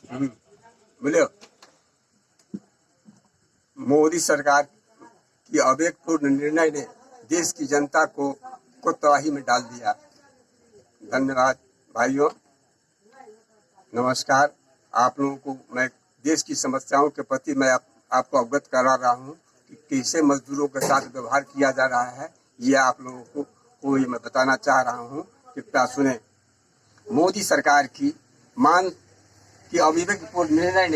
बोले मोदी सरकार की अभूतपूर्व निर्णय ने देश की जनता को तबाही में डाल दिया। धन्यवाद भाइयों, नमस्कार। आप लोगों को मैं देश की समस्याओं के प्रति मैं आपको अवगत करा रहा हूँ कि कैसे मजदूरों के साथ व्यवहार किया जा रहा है। ये आप लोगों को ये मैं बताना चाह रहा हूँ। कृपया सुने। मोदी सरकार की मान की अविवेकपूर्ण निर्णय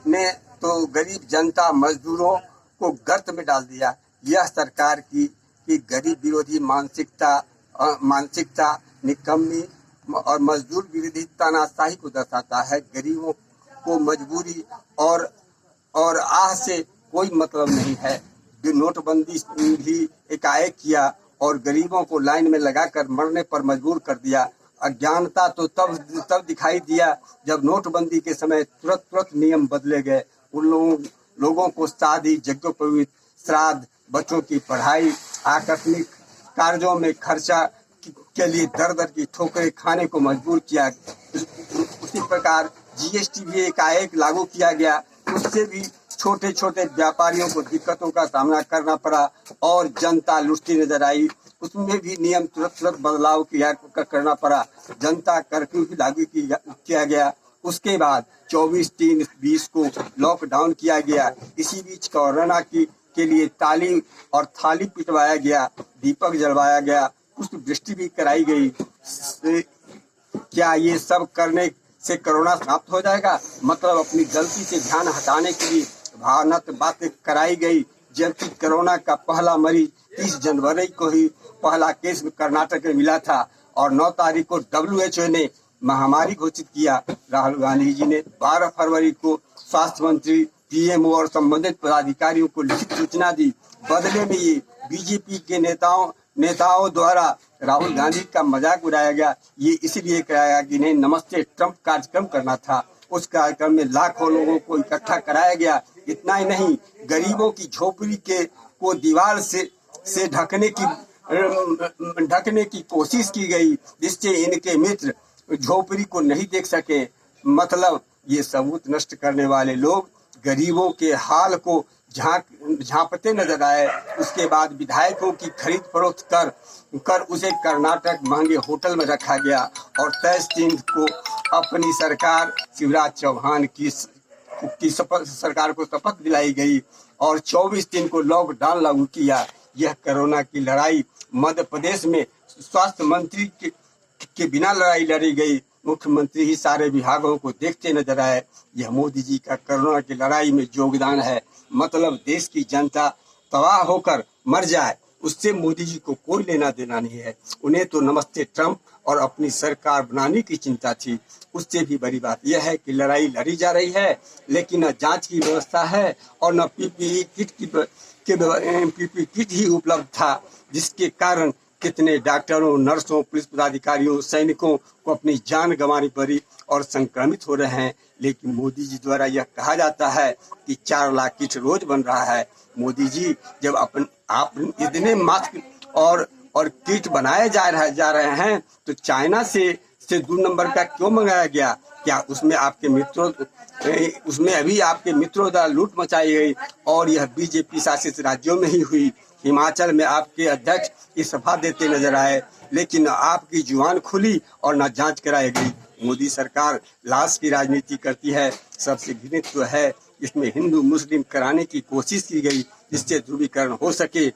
ने तो गरीब जनता मजदूरों को गर्त में डाल दिया। यह सरकार की गरीब विरोधी मानसिकता निकम्मी और मजदूर विरोधी तानाशाही को दर्शाता है। गरीबों को मजबूरी और आह से कोई मतलब नहीं है। नोटबंदी भी एकाएक किया और गरीबों को लाइन में लगाकर मरने पर मजबूर कर दिया। अज्ञानता तो तब दिखाई दिया जब नोटबंदी के समय तुरंत नियम बदले गए। उन लोगों को शादी, यज्ञोपवीत, श्राद्ध, बच्चों की पढ़ाई, आकस्मिक कार्यों में खर्चा के लिए दर की ठोकरें खाने को मजबूर किया। उसी प्रकार जीएसटी भी एकाएक लागू किया गया। उससे भी छोटे व्यापारियों को दिक्कतों का सामना करना पड़ा और जनता लुटती नजर आई। उसमें भी नियम तुरंत बदलाव करना पड़ा। जनता कर्फ्यू भी लागू किया गया। उसके बाद 24/3/20 को लॉकडाउन किया गया। इसी बीच कोरोना के लिए ताली और थाली पिटवाया गया, दीपक जलवाया गया, पुष्पवृष्टि भी कराई गई। क्या ये सब करने से कोरोना समाप्त हो जाएगा? मतलब अपनी गलती से ध्यान हटाने के लिए भावनात्मक बातें कराई गई। जबकि कोरोना का पहला मरीज 30 जनवरी को ही पहला केस कर्नाटक में मिला था और 9 तारीख को WHO ने महामारी घोषित किया। राहुल गांधी जी ने 12 फरवरी को स्वास्थ्य मंत्री, पीएमओ और संबंधित पदाधिकारियों को लिखित सूचना दी। बदले में ये बीजेपी के नेताओं द्वारा राहुल गांधी का मजाक उड़ाया गया। ये इसलिए कराया कि इन्हें नमस्ते ट्रंप कार्यक्रम करना था। उस कार्यक्रम में लाखों लोगों को इकट्ठा कराया गया। इतना ही नहीं, गरीबों की झोपड़ी को दीवार से ढकने की कोशिश की गई, जिससे इनके मित्र झोपड़ी को नहीं देख सके। मतलब ये सबूत नष्ट करने वाले लोग गरीबों के हाल को झांपते नजर आए। उसके बाद विधायकों की खरीद फरोख्त कर उसे कर्नाटक महंगे होटल में रखा गया और 23 को अपनी सरकार शिवराज चौहान की सरकार को शपथ दिलाई गई और 24 को लॉकडाउन लागू किया। यह कोरोना की लड़ाई मध्य प्रदेश में स्वास्थ्य मंत्री के बिना लड़ाई लड़ी गई। मुख्यमंत्री ही सारे विभागों को देखते नजर आए। यह मोदी जी का कोरोना की लड़ाई में योगदान है। मतलब देश की जनता तबाह होकर मर जाए, उससे मोदी जी को कोई लेना देना नहीं है। उन्हें तो नमस्ते ट्रंप और अपनी सरकार बनाने की चिंता थी। उससे भी बड़ी बात यह है कि लड़ाई लड़ी जा रही है, लेकिन न जांच की व्यवस्था है और न पीपीई किट ही उपलब्ध था, जिसके कारण कितने डॉक्टरों, नर्सों, पुलिस पदाधिकारियों, सैनिकों को अपनी जान गंवानी पड़ी और संक्रमित हो रहे हैं। लेकिन मोदी जी द्वारा यह कहा जाता है कि 4 लाख किट रोज बन रहा है। मोदी जी, जब आप इतने मास्क और किट बनाए जा रहे हैं तो चाइना से 2 नंबर का क्यों मंगाया गया? क्या उसमें अभी आपके मित्रों द्वारा लूट मचाई गई और यह बीजेपी शासित राज्यों में ही हुई। हिमाचल में आपके अध्यक्ष इस्तीफा देते नजर आए, लेकिन आपकी जुबान खुली और न जांच कराई गई। मोदी सरकार लाश की राजनीति करती है। सबसे घृणित तो है इसमें हिंदू मुस्लिम कराने की कोशिश की गई, जिससे ध्रुवीकरण हो सके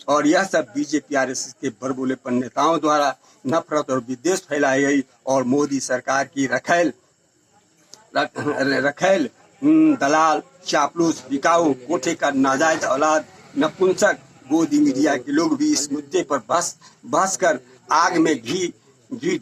और यह सब बीजेपी आरएसएस के बड़बोलेपन नेताओं द्वारा नफरत और विद्वेष फैलाई गई और मोदी सरकार की रखेल दलाल, चापलूस, बिकाऊ, कोठे का नाजायज औलाद, नपुंसक, गोदी मीडिया के लोग भी इस मुद्दे पर बहस कर आग में घी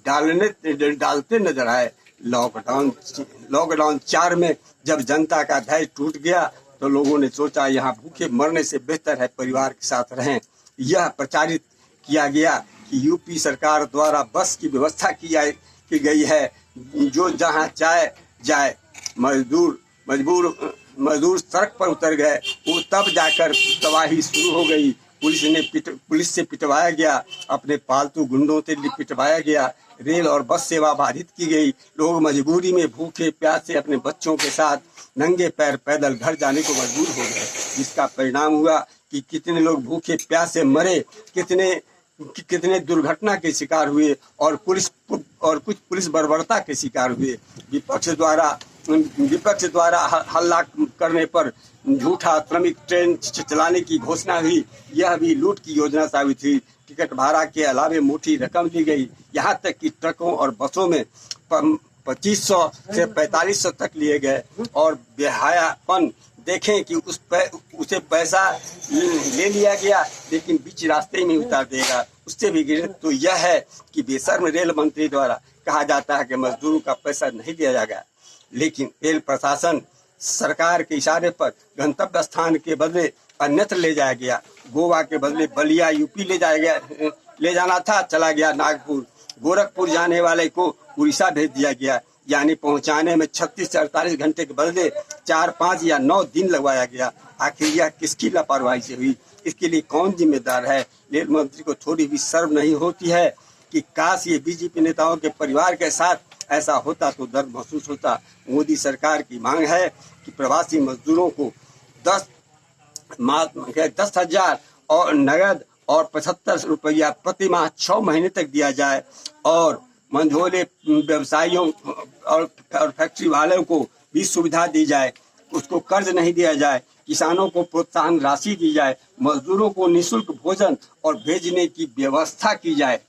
डालते नजर आए। लॉकडाउन 4 में जब जनता का धैर्य टूट गया तो लोगों ने सोचा यहाँ भूखे मरने से बेहतर है परिवार के साथ रहें। यह प्रचारित किया गया कि यूपी सरकार द्वारा बस की व्यवस्था की गई है, जो जहाँ जाए मजदूर सड़क पर उतर गए। वो तब जाकर तबाही शुरू हो गई। पुलिस से पिटवाया गया, अपने पालतू गुंडों से पिटवाया गया। रेल और बस सेवा बाधित की गई। लोग मजबूरी में भूखे प्यासे अपने बच्चों के साथ नंगे पैर पैदल घर जाने को मजबूर हो गए, जिसका परिणाम हुआ कि कितने लोग भूखे प्यासे मरे, कितने दुर्घटना के शिकार हुए और कुछ पुलिस बर्बरता के शिकार हुए। विपक्ष द्वारा हल्ला करने पर झूठा श्रमिक ट्रेन चलाने की घोषणा हुई। यह भी लूट की योजना साबित हुई। टिकट भाड़ा के अलावे मोटी रकम दी गई। यहाँ तक कि ट्रकों और बसों में 2500 से 4500 तक लिए गए। और बेहयापन देखें कि उसे पैसा ले लिया गया, लेकिन बीच रास्ते में उतार देगा। उससे भी घृणित तो यह है कि बेशर्म रेल मंत्री द्वारा कहा जाता है कि मजदूरों का पैसा नहीं दिया जाएगा, लेकिन रेल प्रशासन सरकार के इशारे पर गंतव्य स्थान के बदले अन्यत्र ले जाया गया। गोवा के बदले बलिया यूपी ले जाना था, चला गया नागपुर। गोरखपुर जाने वाले को उड़ीसा भेज दिया गया, यानी पहुंचाने में 36 से 48 घंटे के बदले 4, 5 या 9 दिन लगवाया गया। आखिर यह किसकी लापरवाही से हुई? इसके लिए कौन जिम्मेदार है? रेल मंत्री को थोड़ी भी शर्म नहीं होती है कि काश ये बीजेपी नेताओं के परिवार के साथ ऐसा होता तो दर्द महसूस होता। मोदी सरकार की मांग है कि प्रवासी मजदूरों को 10,000 और नगद और 75 रुपया प्रति माह 6 महीने तक दिया जाए, और मंझोले व्यवसायियों और फैक्ट्री वालों को भी सुविधा दी जाए। उसको कर्ज नहीं दिया जाए। किसानों को प्रोत्साहन राशि दी जाए। मजदूरों को निःशुल्क भोजन और भेजने की व्यवस्था की जाए।